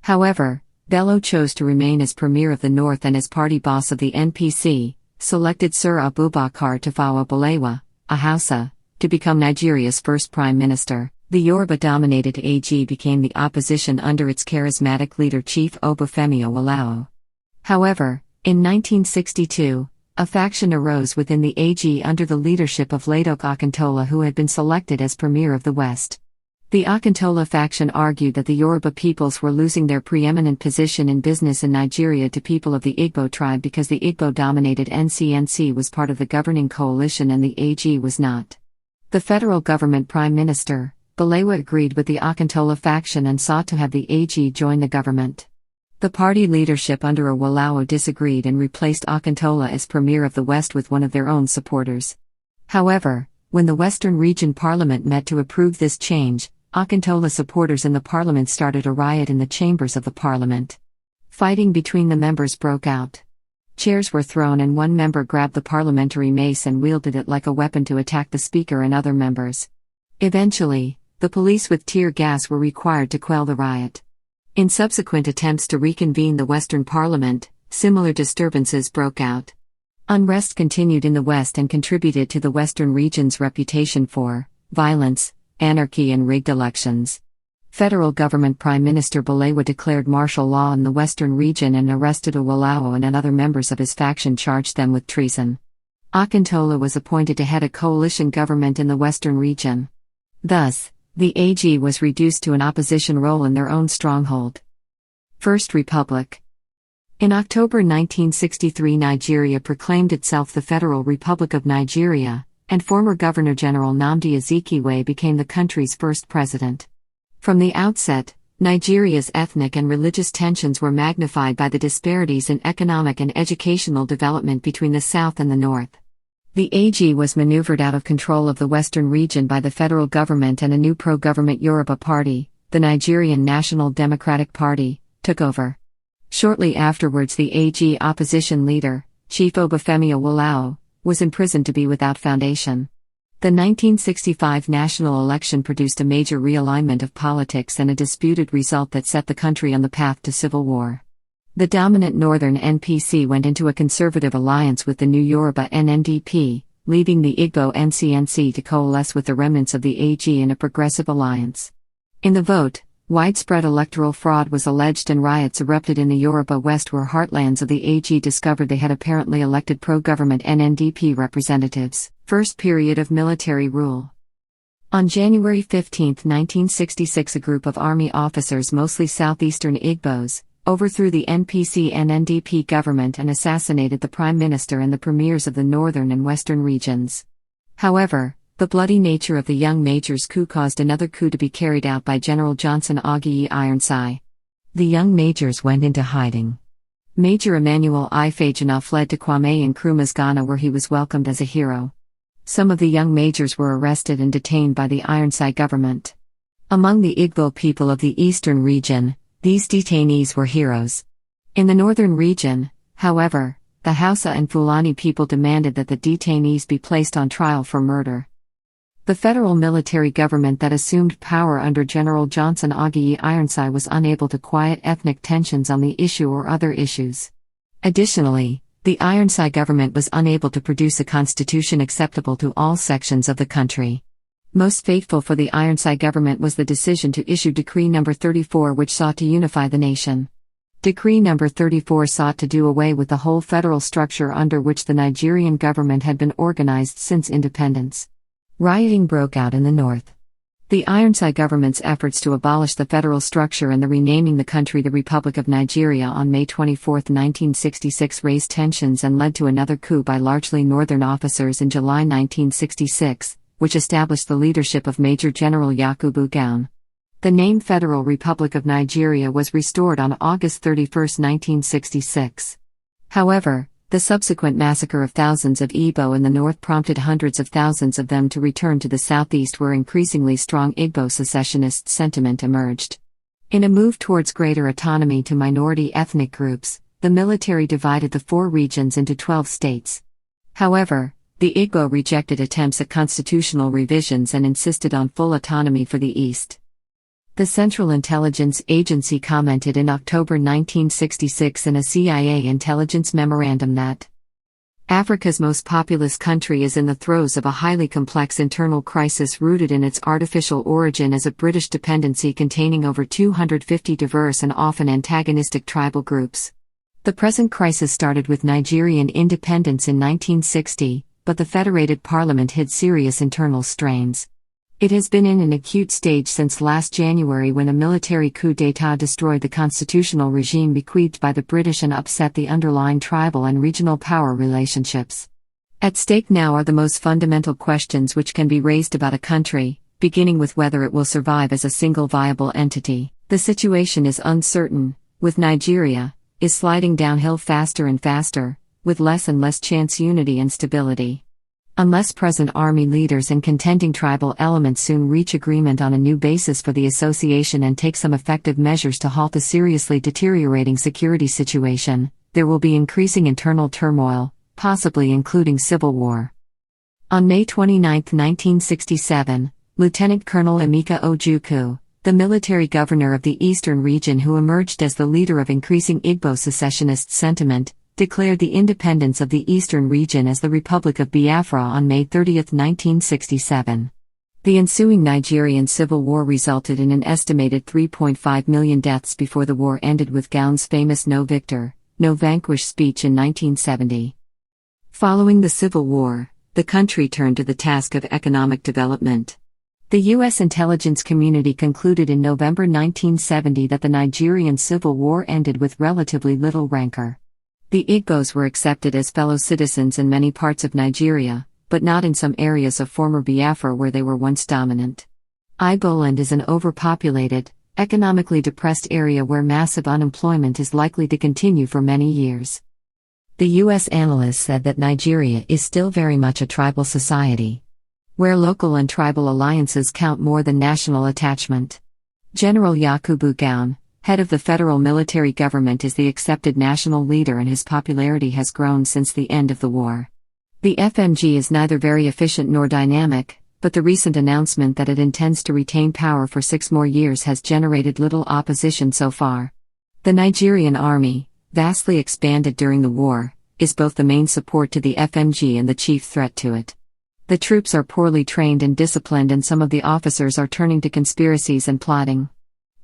However, Bello chose to remain as premier of the north and as party boss of the NPC, selected Sir Abubakar Tafawa Balewa, a Hausa, to become Nigeria's first prime minister. The Yoruba-dominated AG became the opposition under its charismatic leader Chief Obafemi Awolowo. However, in 1962, a faction arose within the AG under the leadership of Ladoke Akintola, who had been selected as Premier of the West. The Akintola faction argued that the Yoruba peoples were losing their preeminent position in business in Nigeria to people of the Igbo tribe because the Igbo-dominated NCNC was part of the governing coalition and the AG was not. The federal government Prime Minister, Balewa, agreed with the Akintola faction and sought to have the AG join the government. The party leadership under Awolowo disagreed and replaced Akintola as Premier of the West with one of their own supporters. However, when the Western Region Parliament met to approve this change, Akintola supporters in the parliament started a riot in the chambers of the parliament. Fighting between the members broke out. Chairs were thrown and one member grabbed the parliamentary mace and wielded it like a weapon to attack the speaker and other members. Eventually, the police with tear gas were required to quell the riot. In subsequent attempts to reconvene the Western Parliament, similar disturbances broke out. Unrest continued in the West and contributed to the Western region's reputation for violence, anarchy and rigged elections. Federal government Prime Minister Balewa declared martial law in the Western region and arrested Awolowo and other members of his faction, charged them with treason. Akintola was appointed to head a coalition government in the Western region. Thus, the AG was reduced to an opposition role in their own stronghold. First Republic. In October 1963, Nigeria proclaimed itself the Federal Republic of Nigeria, and former Governor-General Nnamdi Azikiwe became the country's first president. From the outset, Nigeria's ethnic and religious tensions were magnified by the disparities in economic and educational development between the South and the North. The AG was maneuvered out of control of the Western region by the federal government, and a new pro-government Yoruba party, the Nigerian National Democratic Party, took over. Shortly afterwards, the AG opposition leader, Chief Obafemi Awolowo, was imprisoned to be without foundation. The 1965 national election produced a major realignment of politics and a disputed result that set the country on the path to civil war. The dominant northern NPC went into a conservative alliance with the new Yoruba NNDP, leaving the Igbo NCNC to coalesce with the remnants of the AG in a progressive alliance. In the vote, widespread electoral fraud was alleged and riots erupted in the Yoruba West, where heartlands of the AG discovered they had apparently elected pro-government NNDP representatives. First period of military rule. On January 15, 1966, a group of army officers, mostly southeastern Igbos, overthrew the NPC-NNDP government and assassinated the Prime Minister and the premiers of the northern and western regions. However, the bloody nature of the young major's coup caused another coup to be carried out by General Johnson Ogiyi Ironside. The young majors went into hiding. Major Emmanuel Ifejana fled to Kwame Nkrumah's Ghana, where he was welcomed as a hero. Some of the young majors were arrested and detained by the Ironside government. Among the Igbo people of the eastern region, these detainees were heroes. In the northern region, however, the Hausa and Fulani people demanded that the detainees be placed on trial for murder. The federal military government that assumed power under General Johnson Ogiyi Ironside was unable to quiet ethnic tensions on the issue or other issues. Additionally, the Ironside government was unable to produce a constitution acceptable to all sections of the country. Most fateful for the Ironside government was the decision to issue Decree No. 34, which sought to unify the nation. Decree No. 34 sought to do away with the whole federal structure under which the Nigerian government had been organized since independence. Rioting broke out in the north. The Ironside government's efforts to abolish the federal structure and the renaming the country the Republic of Nigeria on May 24, 1966 raised tensions and led to another coup by largely northern officers in July 1966, which established the leadership of Major General Yakubu Gowon. The name Federal Republic of Nigeria was restored on August 31, 1966. However, the subsequent massacre of thousands of Igbo in the north prompted hundreds of thousands of them to return to the southeast, where increasingly strong Igbo secessionist sentiment emerged. In a move towards greater autonomy to minority ethnic groups, the military divided the four regions into 12 states. However, the Igbo rejected attempts at constitutional revisions and insisted on full autonomy for the East. The Central Intelligence Agency commented in October 1966 in a CIA intelligence memorandum that Africa's most populous country is in the throes of a highly complex internal crisis rooted in its artificial origin as a British dependency containing over 250 diverse and often antagonistic tribal groups. The present crisis started with Nigerian independence in 1960, but the federated parliament hid serious internal strains. It has been in an acute stage since last January when a military coup d'état destroyed the constitutional regime bequeathed by the British and upset the underlying tribal and regional power relationships. At stake now are the most fundamental questions which can be raised about a country, beginning with whether it will survive as a single viable entity. The situation is uncertain, with Nigeria is sliding downhill faster and faster, with less and less chance unity and stability. Unless present army leaders and contending tribal elements soon reach agreement on a new basis for the association and take some effective measures to halt the seriously deteriorating security situation, there will be increasing internal turmoil, possibly including civil war. On May 29, 1967, Lieutenant Colonel Emeka Ojukwu, the military governor of the eastern region who emerged as the leader of increasing Igbo secessionist sentiment, declared the independence of the eastern region as the Republic of Biafra on May 30, 1967. The ensuing Nigerian civil war resulted in an estimated 3.5 million deaths before the war ended with Gowon's famous No Victor, No Vanquish speech in 1970. Following the Civil War, the country turned to the task of economic development. The U.S. intelligence community concluded in November 1970 that the Nigerian Civil War ended with relatively little rancor. The Igbos were accepted as fellow citizens in many parts of Nigeria, but not in some areas of former Biafra where they were once dominant. Igboland is an overpopulated, economically depressed area where massive unemployment is likely to continue for many years. The U.S. analysts said that Nigeria is still very much a tribal society, where local and tribal alliances count more than national attachment. General Yakubu Gowon, head of the federal military government, is the accepted national leader and his popularity has grown since the end of the war. The FMG is neither very efficient nor dynamic, but the recent announcement that it intends to retain power for 6 more years has generated little opposition so far. The Nigerian army, vastly expanded during the war, is both the main support to the FMG and the chief threat to it. The troops are poorly trained and disciplined, and some of the officers are turning to conspiracies and plotting.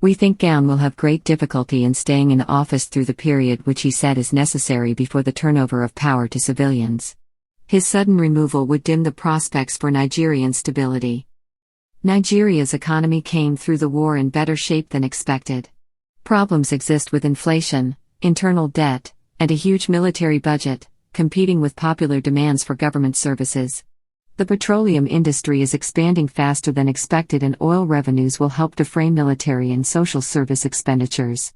We think Gowon will have great difficulty in staying in office through the period which he said is necessary before the turnover of power to civilians. His sudden removal would dim the prospects for Nigerian stability. Nigeria's economy came through the war in better shape than expected. Problems exist with inflation, internal debt, and a huge military budget, competing with popular demands for government services. The petroleum industry is expanding faster than expected, and oil revenues will help defray military and social service expenditures.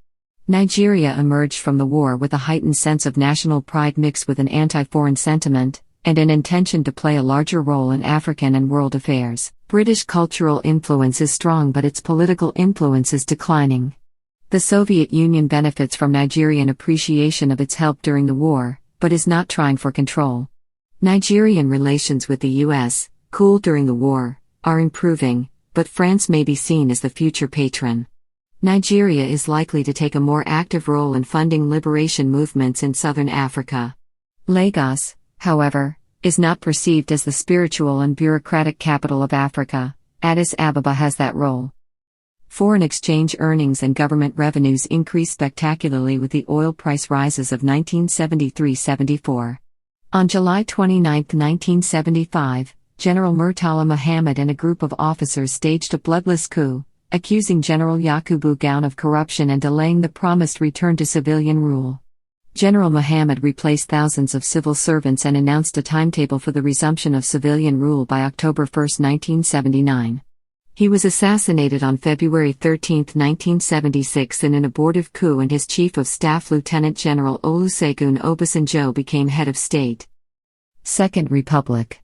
Nigeria emerged from the war with a heightened sense of national pride mixed with an anti-foreign sentiment, and an intention to play a larger role in African and world affairs. British cultural influence is strong, but its political influence is declining. The Soviet Union benefits from Nigerian appreciation of its help during the war, but is not trying for control. Nigerian relations with the U.S., cooled during the war, are improving, but France may be seen as the future patron. Nigeria is likely to take a more active role in funding liberation movements in southern Africa. Lagos, however, is not perceived as the spiritual and bureaucratic capital of Africa. Addis Ababa has that role. Foreign exchange earnings and government revenues increased spectacularly with the oil price rises of 1973-74. On July 29, 1975, General Murtala Muhammad and a group of officers staged a bloodless coup, accusing General Yakubu Gowon of corruption and delaying the promised return to civilian rule. General Muhammad replaced thousands of civil servants and announced a timetable for the resumption of civilian rule by October 1, 1979. He was assassinated on February 13, 1976 in an abortive coup, and his chief of staff Lieutenant General Olusegun Obasanjo became head of state. Second Republic.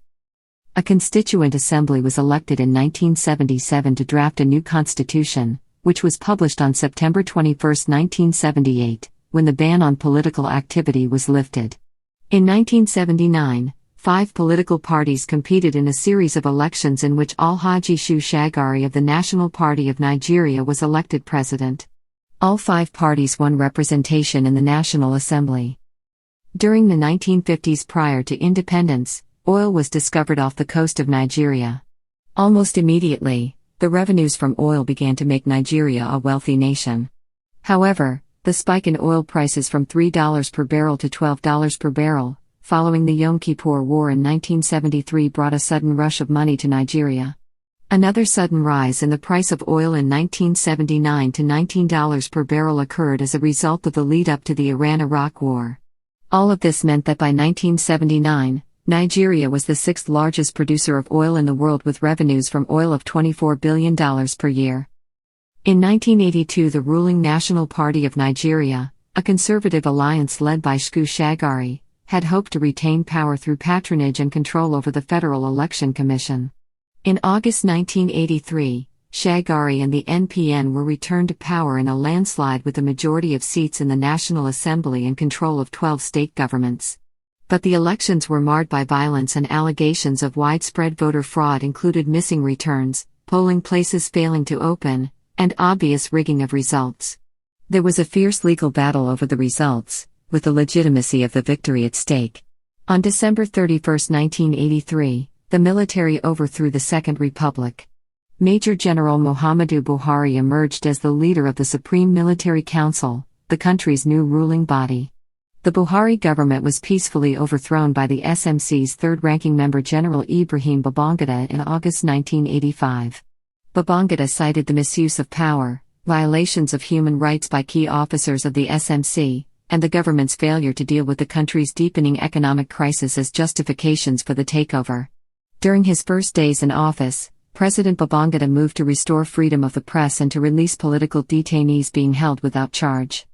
A constituent assembly was elected in 1977 to draft a new constitution, which was published on September 21, 1978, when the ban on political activity was lifted. In 1979, 5 political parties competed in a series of elections in which Alhaji Shehu Shagari of the National Party of Nigeria was elected president. All 5 parties won representation in the National Assembly. During the 1950s prior to independence, oil was discovered off the coast of Nigeria. Almost immediately, the revenues from oil began to make Nigeria a wealthy nation. However, the spike in oil prices from $3 per barrel to $12 per barrel, following the Yom Kippur War in 1973 brought a sudden rush of money to Nigeria. Another sudden rise in the price of oil in 1979 to $19 per barrel occurred as a result of the lead-up to the Iran-Iraq War. All of this meant that by 1979, Nigeria was the sixth largest producer of oil in the world with revenues from oil of $24 billion per year. In 1982, the ruling National Party of Nigeria, a conservative alliance led by Shehu Shagari, had hoped to retain power through patronage and control over the Federal Election Commission. In August 1983, Shagari and the NPN were returned to power in a landslide with a majority of seats in the National Assembly and control of 12 state governments. But the elections were marred by violence, and allegations of widespread voter fraud included missing returns, polling places failing to open, and obvious rigging of results. There was a fierce legal battle over the results, with the legitimacy of the victory at stake. On December 31, 1983, the military overthrew the Second Republic. Major General Muhammadu Buhari emerged as the leader of the Supreme Military Council, the country's new ruling body. The Buhari government was peacefully overthrown by the SMC's third-ranking member General Ibrahim Babangida in August 1985. Babangida cited the misuse of power, violations of human rights by key officers of the SMC, and the government's failure to deal with the country's deepening economic crisis as justifications for the takeover. During his first days in office, President Babangida moved to restore freedom of the press and to release political detainees being held without charge.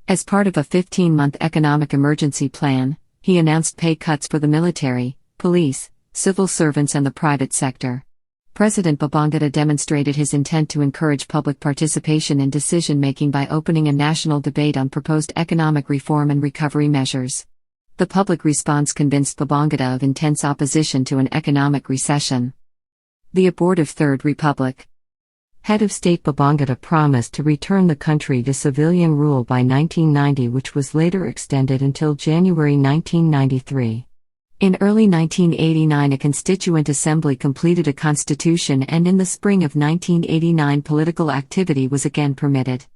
As part of a 15-month economic emergency plan, he announced pay cuts for the military, police, civil servants and the private sector. President Babangida demonstrated his intent to encourage public participation in decision-making by opening a national debate on proposed economic reform and recovery measures. The public response convinced Babangida of intense opposition to an economic recession. The abortive Third Republic. Head of State Babangida promised to return the country to civilian rule by 1990, which was later extended until January 1993. In early 1989, a constituent assembly completed a constitution, and in the spring of 1989 political activity was again permitted.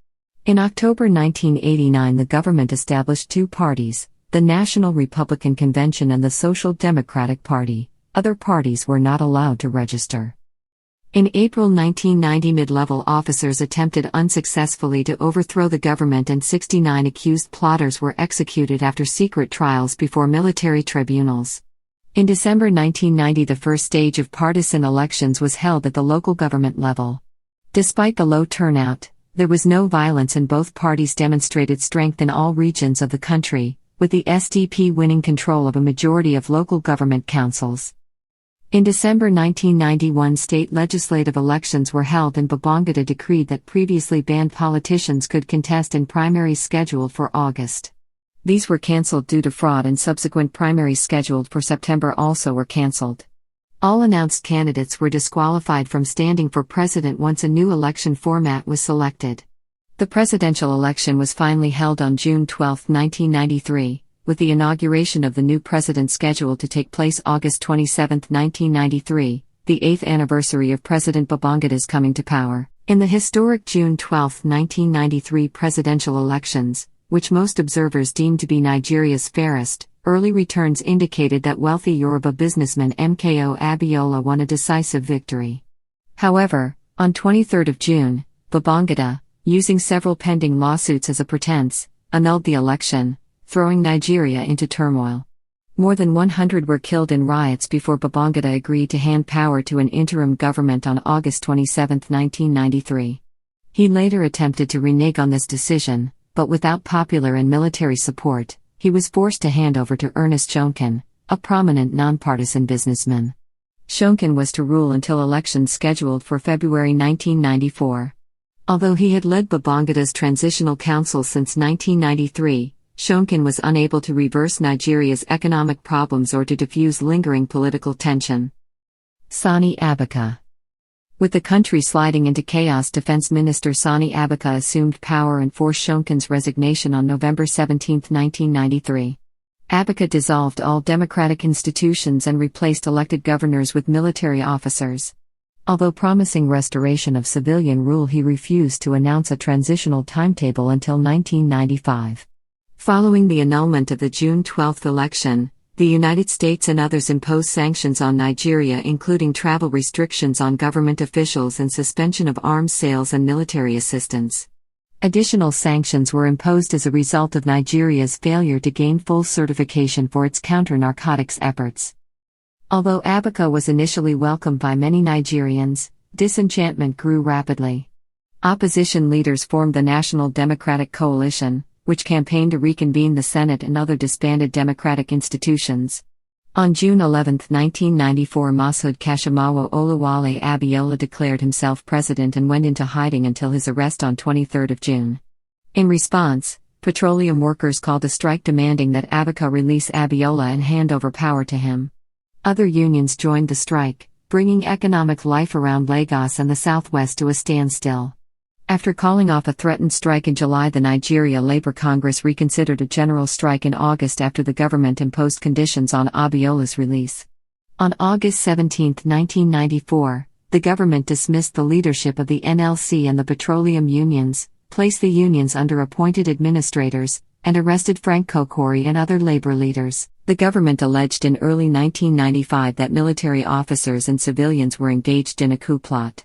In October 1989 the government established two parties, the National Republican Convention and the Social Democratic Party. Other parties were not allowed to register. In April 1990, mid-level officers attempted unsuccessfully to overthrow the government, and 69 accused plotters were executed after secret trials before military tribunals. In December 1990, the first stage of partisan elections was held at the local government level. Despite the low turnout, there was no violence, and both parties demonstrated strength in all regions of the country, with the SDP winning control of a majority of local government councils. In December 1991, state legislative elections were held, and Babangida decreed that previously banned politicians could contest in primaries scheduled for August. These were cancelled due to fraud, and subsequent primaries scheduled for September also were cancelled. All announced candidates were disqualified from standing for president once a new election format was selected. The presidential election was finally held on June 12, 1993. With the inauguration of the new president scheduled to take place August 27, 1993, the 8th anniversary of President Babangida's coming to power. In the historic June 12, 1993 presidential elections, which most observers deemed to be Nigeria's fairest, early returns indicated that wealthy Yoruba businessman MKO Abiola won a decisive victory. However, on 23 June, Babangida, using several pending lawsuits as a pretense, annulled the election, throwing Nigeria into turmoil. More than 100 were killed in riots before Babangida agreed to hand power to an interim government on August 27, 1993. He later attempted to renege on this decision, but without popular and military support, he was forced to hand over to Ernest Shonkin, a prominent nonpartisan businessman. Shonkin was to rule until elections scheduled for February 1994. Although he had led Babangida's transitional council since 1993, Shonkin was unable to reverse Nigeria's economic problems or to diffuse lingering political tension. Sani Abacha. With the country sliding into chaos, Defense Minister Sani Abacha assumed power and forced Shonkin's resignation on November 17, 1993. Abacha dissolved all democratic institutions and replaced elected governors with military officers. Although promising restoration of civilian rule, he refused to announce a transitional timetable until 1995. Following the annulment of the June 12 election, the United States and others imposed sanctions on Nigeria, including travel restrictions on government officials and suspension of arms sales and military assistance. Additional sanctions were imposed as a result of Nigeria's failure to gain full certification for its counter-narcotics efforts. Although Abacha was initially welcomed by many Nigerians, disenchantment grew rapidly. Opposition leaders formed the National Democratic Coalition, which campaigned to reconvene the Senate and other disbanded democratic institutions. On June 11, 1994, Mashood Kashimawo Oluwale Abiola declared himself president and went into hiding until his arrest on 23 June. In response, petroleum workers called a strike demanding that Abacha release Abiola and hand over power to him. Other unions joined the strike, bringing economic life around Lagos and the southwest to a standstill. After calling off a threatened strike in July, the Nigeria Labour Congress reconsidered a general strike in August after the government imposed conditions on Abiola's release. On August 17, 1994, the government dismissed the leadership of the NLC and the petroleum unions, placed the unions under appointed administrators, and arrested Frank Kokori and other labor leaders. The government alleged in early 1995 that military officers and civilians were engaged in a coup plot.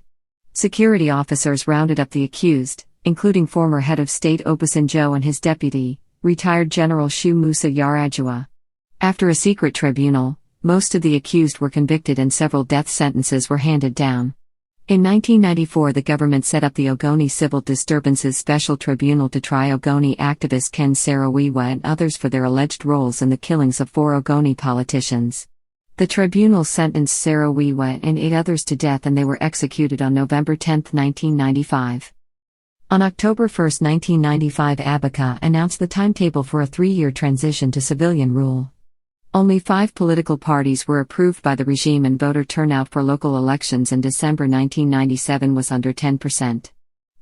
Security officers rounded up the accused, including former head of state Obasanjo and his deputy, retired General Shu Musa Yar'Adua. After a secret tribunal, most of the accused were convicted and several death sentences were handed down. In 1994, the government set up the Ogoni Civil Disturbances Special Tribunal to try Ogoni activist Ken Saro-Wiwa and others for their alleged roles in the killings of 4 Ogoni politicians. The tribunal sentenced Saro-Wiwa and 8 others to death, and they were executed on November 10, 1995. On October 1, 1995, Abacha announced the timetable for a 3-year transition to civilian rule. Only 5 political parties were approved by the regime, and voter turnout for local elections in December 1997 was under 10%.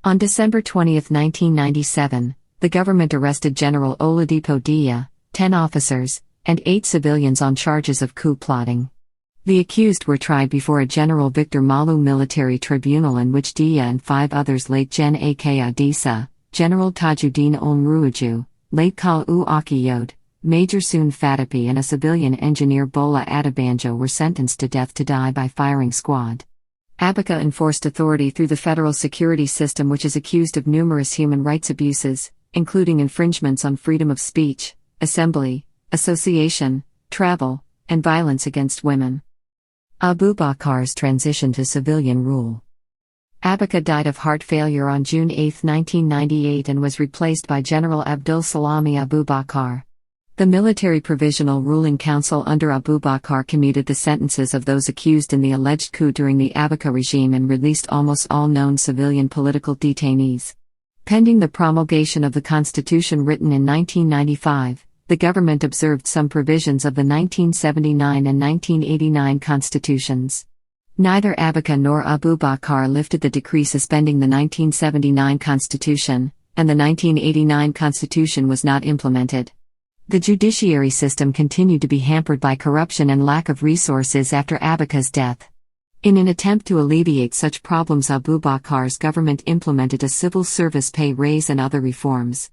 On December 20, 1997, the government arrested General Oladipo Diya, 10 officers, and 8 civilians on charges of coup plotting. The accused were tried before a General Victor Malu military tribunal, in which Diya and 5 others, late Gen A.K. Adisa, General Tajuddin Onruaju, late Kal U Akiyode, Major Soon Fatapi, and a civilian engineer Bola Adebanjo, were sentenced to death to die by firing squad. Abacha enforced authority through the federal security system, which is accused of numerous human rights abuses, including infringements on freedom of speech, assembly, association, travel, and violence against women. Abubakar's transition to civilian rule. Abacha died of heart failure on June 8, 1998, and was replaced by General Abdul Salami Abubakar. The Military Provisional Ruling Council under Abubakar commuted the sentences of those accused in the alleged coup during the Abacha regime and released almost all known civilian political detainees. Pending the promulgation of the constitution written in 1995, the government observed some provisions of the 1979 and 1989 constitutions. Neither Abacha nor Abubakar lifted the decree suspending the 1979 constitution, and the 1989 constitution was not implemented. The judiciary system continued to be hampered by corruption and lack of resources after Abacha's death. In an attempt to alleviate such problems, Abubakar's government implemented a civil service pay raise and other reforms.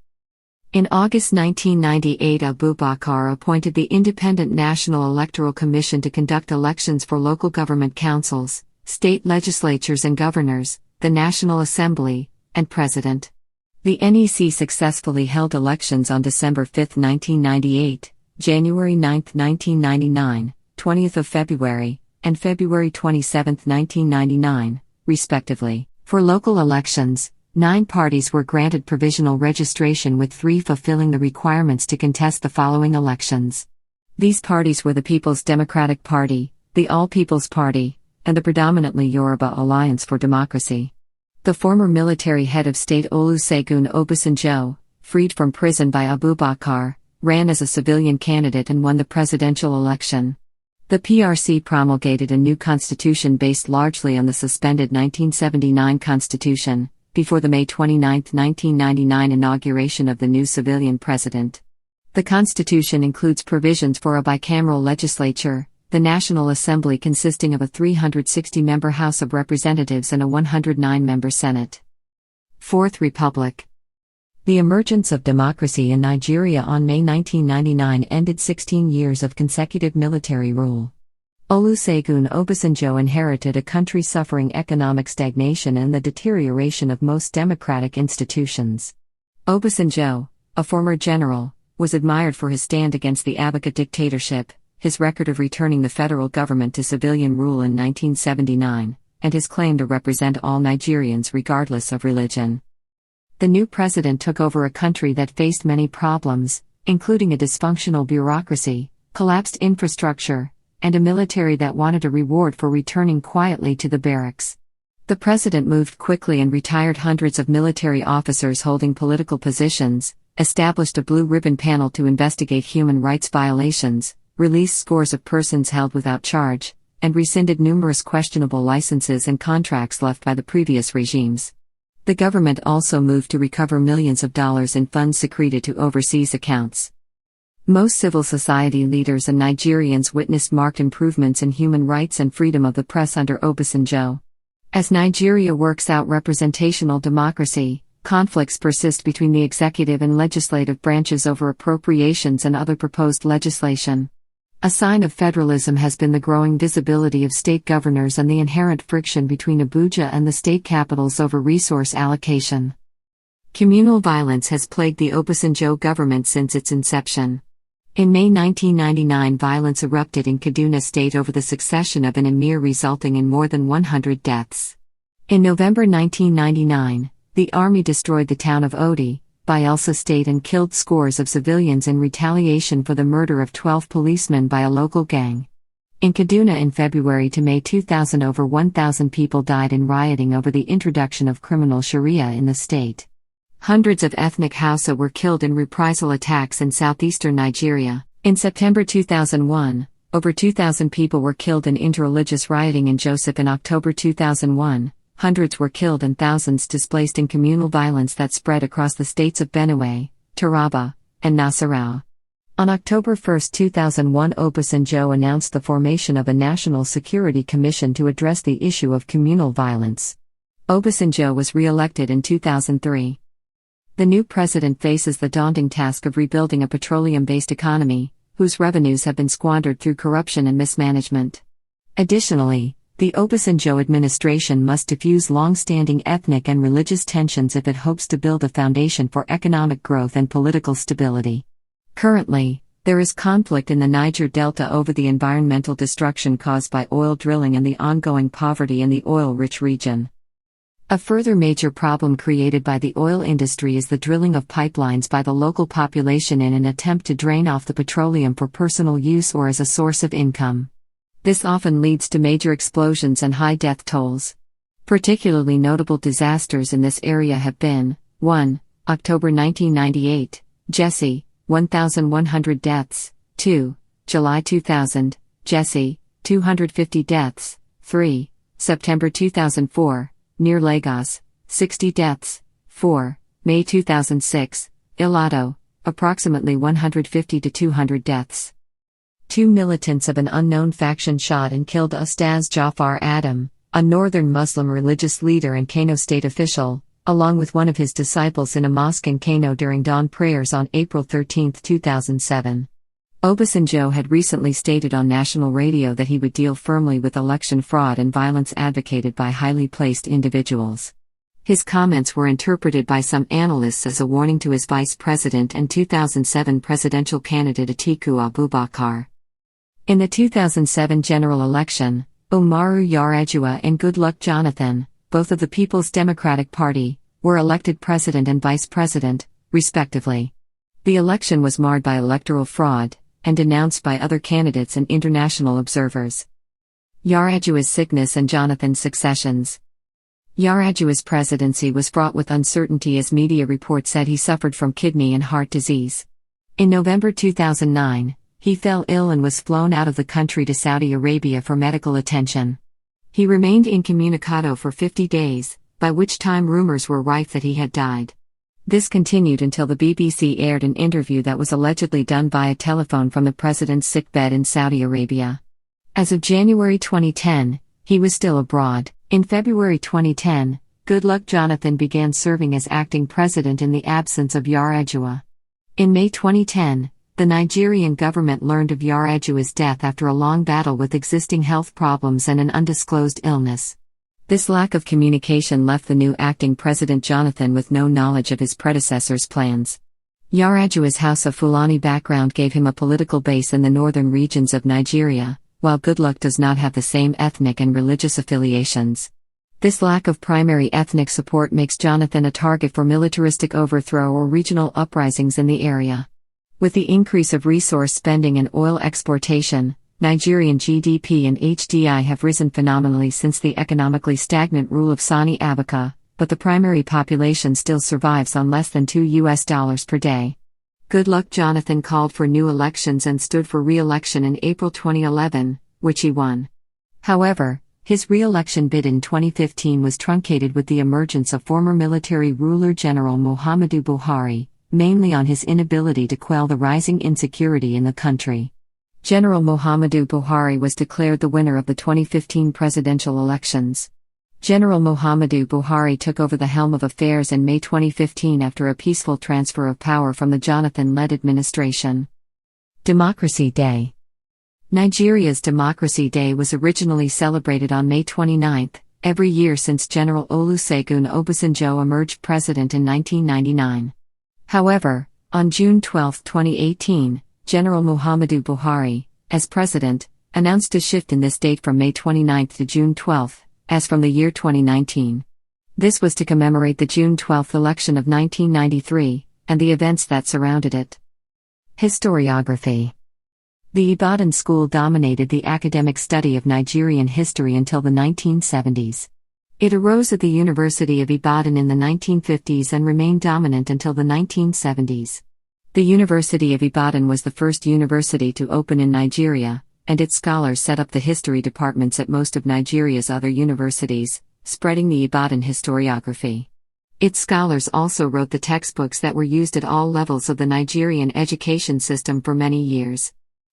In August 1998, Abubakar appointed the Independent National Electoral Commission to conduct elections for local government councils, state legislatures and governors, the National Assembly, and President. The NEC successfully held elections on December 5, 1998, January 9, 1999, 20th of February, and February 27, 1999, respectively. For local elections, 9 parties were granted provisional registration, with 3 fulfilling the requirements to contest the following elections. These parties were the People's Democratic Party, the All People's Party, and the predominantly Yoruba Alliance for Democracy. The former military head of state Olusegun Obasanjo, freed from prison by Abubakar, ran as a civilian candidate and won the presidential election. The PRC promulgated a new constitution based largely on the suspended 1979 constitution, before the May 29, 1999 inauguration of the new civilian president. The constitution includes provisions for a bicameral legislature, the National Assembly consisting of a 360-member House of Representatives and a 109-member Senate. Fourth Republic. The emergence of democracy in Nigeria on May 1999 ended 16 years of consecutive military rule. Olusegun Obasanjo inherited a country suffering economic stagnation and the deterioration of most democratic institutions. Obasanjo, a former general, was admired for his stand against the Abacha dictatorship, his record of returning the federal government to civilian rule in 1979, and his claim to represent all Nigerians regardless of religion. The new president took over a country that faced many problems, including a dysfunctional bureaucracy, collapsed infrastructure, and a military that wanted a reward for returning quietly to the barracks. The president moved quickly and retired hundreds of military officers holding political positions, established a blue ribbon panel to investigate human rights violations, released scores of persons held without charge, and rescinded numerous questionable licenses and contracts left by the previous regimes. The government also moved to recover millions of dollars in funds secreted to overseas accounts. Most civil society leaders and Nigerians witnessed marked improvements in human rights and freedom of the press under Obasanjo. As Nigeria works out representational democracy, conflicts persist between the executive and legislative branches over appropriations and other proposed legislation. A sign of federalism has been the growing visibility of state governors and the inherent friction between Abuja and the state capitals over resource allocation. Communal violence has plagued the Obasanjo government since its inception. In May 1999, violence erupted in Kaduna State over the succession of an emir, resulting in more than 100 deaths. In November 1999, the army destroyed the town of Odi, Bayelsa State, and killed scores of civilians in retaliation for the murder of 12 policemen by a local gang. In Kaduna in February to May 2000, over 1,000 people died in rioting over the introduction of criminal Sharia in the state. Hundreds of ethnic Hausa were killed in reprisal attacks in southeastern Nigeria. In September 2001, over 2,000 people were killed in interreligious rioting in Jos. In October 2001, hundreds were killed and thousands displaced in communal violence that spread across the states of Benue, Taraba, and Nasarawa. On October 1, 2001, Obasanjo announced the formation of a National Security Commission to address the issue of communal violence. Obasanjo was re-elected in 2003. The new president faces the daunting task of rebuilding a petroleum-based economy, whose revenues have been squandered through corruption and mismanagement. Additionally, the Obasanjo administration must diffuse long-standing ethnic and religious tensions if it hopes to build a foundation for economic growth and political stability. Currently, there is conflict in the Niger Delta over the environmental destruction caused by oil drilling and the ongoing poverty in the oil-rich region. A further major problem created by the oil industry is the drilling of pipelines by the local population in an attempt to drain off the petroleum for personal use or as a source of income. This often leads to major explosions and high death tolls. Particularly notable disasters in this area have been 1. October 1998, Jesse, 1,100 deaths, 2. July 2000, Jesse, 250 deaths, 3. September 2004, near Lagos, 60 deaths, 4. May 2006, Ilato, approximately 150 to 200 deaths. 2 militants of an unknown faction shot and killed Ustaz Jafar Adam, a northern Muslim religious leader and Kano state official, along with one of his disciples in a mosque in Kano during dawn prayers on April 13, 2007. Obasanjo had recently stated on national radio that he would deal firmly with election fraud and violence advocated by highly placed individuals. His comments were interpreted by some analysts as a warning to his vice president and 2007 presidential candidate Atiku Abubakar. In the 2007 general election, Umaru Yar'Adua and Goodluck Jonathan, both of the People's Democratic Party, were elected president and vice president, respectively. The election was marred by electoral fraud, and denounced by other candidates and international observers. Yar'Adua's sickness and Jonathan's successions. Yar'Adua's presidency was fraught with uncertainty as media reports said he suffered from kidney and heart disease. In November 2009, he fell ill and was flown out of the country to Saudi Arabia for medical attention. He remained incommunicado for 50 days, by which time rumors were rife that he had died. This continued until the BBC aired an interview that was allegedly done via telephone from the president's sickbed in Saudi Arabia. As of January 2010, he was still abroad. In February 2010, Goodluck Jonathan began serving as acting president in the absence of Yar'Adua. In May 2010, the Nigerian government learned of Yar'Adua's death after a long battle with existing health problems and an undisclosed illness. This lack of communication left the new acting president Jonathan with no knowledge of his predecessor's plans. Yar'Adua's Hausa Fulani background gave him a political base in the northern regions of Nigeria, while Goodluck does not have the same ethnic and religious affiliations. This lack of primary ethnic support makes Jonathan a target for militaristic overthrow or regional uprisings in the area. With the increase of resource spending and oil exportation, Nigerian GDP and HDI have risen phenomenally since the economically stagnant rule of Sani Abacha, but the primary population still survives on less than $2 per day. Goodluck Jonathan called for new elections and stood for re-election in April 2011, which he won. However, his re-election bid in 2015 was truncated with the emergence of former military ruler General Muhammadu Buhari, mainly on his inability to quell the rising insecurity in the country. General Muhammadu Buhari was declared the winner of the 2015 presidential elections. General Muhammadu Buhari took over the helm of affairs in May 2015 after a peaceful transfer of power from the Jonathan-led administration. Democracy Day. Nigeria's Democracy Day was originally celebrated on May 29, every year since General Olusegun Obasanjo emerged president in 1999. However, on June 12, 2018, General Muhammadu Buhari, as president, announced a shift in this date from May 29 to June 12, as from the year 2019. This was to commemorate the June 12 election of 1993, and the events that surrounded it. Historiography. The Ibadan school dominated the academic study of Nigerian history until the 1970s. It arose at the University of Ibadan in the 1950s and remained dominant until the 1970s. The University of Ibadan was the first university to open in Nigeria, and its scholars set up the history departments at most of Nigeria's other universities, spreading the Ibadan historiography. Its scholars also wrote the textbooks that were used at all levels of the Nigerian education system for many years.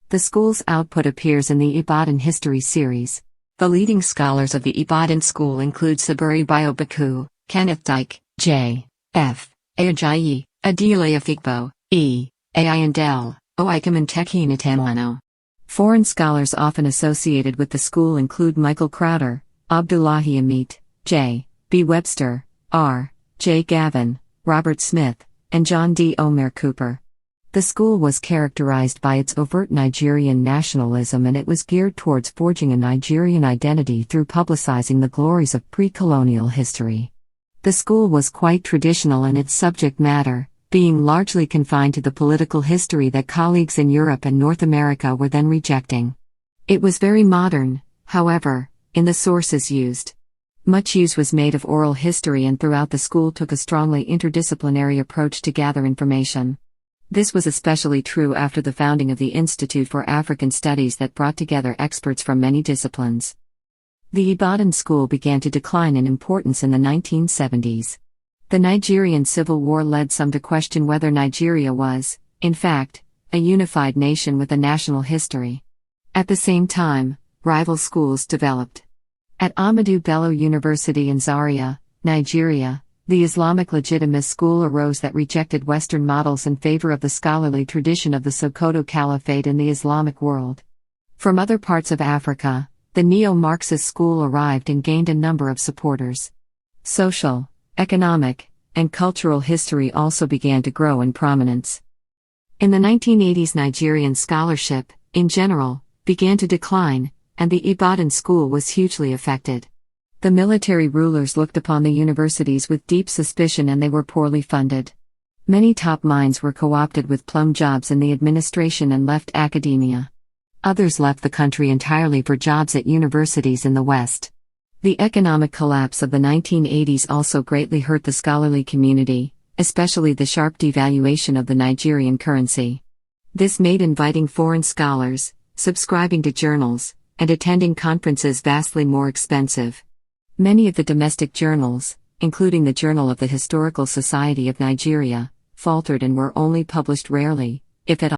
The school's output appears in the Ibadan History series. The leading scholars of the Ibadan school include Saburi Biobaku, Kenneth Dyke, J. F. Ajayi, Adile Afikpo, E. Ayandel, Oikamantekhi Natamwano. Foreign scholars often associated with the school include Michael Crowder, Abdullahi Amit, J. B. Webster, R. J. Gavin, Robert Smith, and John D. Omer Cooper. The school was characterized by its overt Nigerian nationalism, and it was geared towards forging a Nigerian identity through publicizing the glories of pre-colonial history. The school was quite traditional in its subject matter, being largely confined to the political history that colleagues in Europe and North America were then rejecting. It was very modern, however, in the sources used. Much use was made of oral history, and throughout the school took a strongly interdisciplinary approach to gather information. This was especially true after the founding of the Institute for African Studies that brought together experts from many disciplines. The Ibadan school began to decline in importance in the 1970s. The Nigerian Civil War led some to question whether Nigeria was, in fact, a unified nation with a national history. At the same time, rival schools developed. At Ahmadu Bello University in Zaria, Nigeria, the Islamic Legitimist school arose that rejected Western models in favor of the scholarly tradition of the Sokoto Caliphate in the Islamic world. From other parts of Africa, the neo-Marxist school arrived and gained a number of supporters. Social, economic, and cultural history also began to grow in prominence. In the 1980s, Nigerian scholarship, in general, began to decline, and the Ibadan school was hugely affected. The military rulers looked upon the universities with deep suspicion, and they were poorly funded. Many top minds were co-opted with plum jobs in the administration and left academia. Others left the country entirely for jobs at universities in the West. The economic collapse of the 1980s also greatly hurt the scholarly community, especially the sharp devaluation of the Nigerian currency. This made inviting foreign scholars, subscribing to journals, and attending conferences vastly more expensive. Many of the domestic journals, including the Journal of the Historical Society of Nigeria, faltered and were only published rarely, if at all.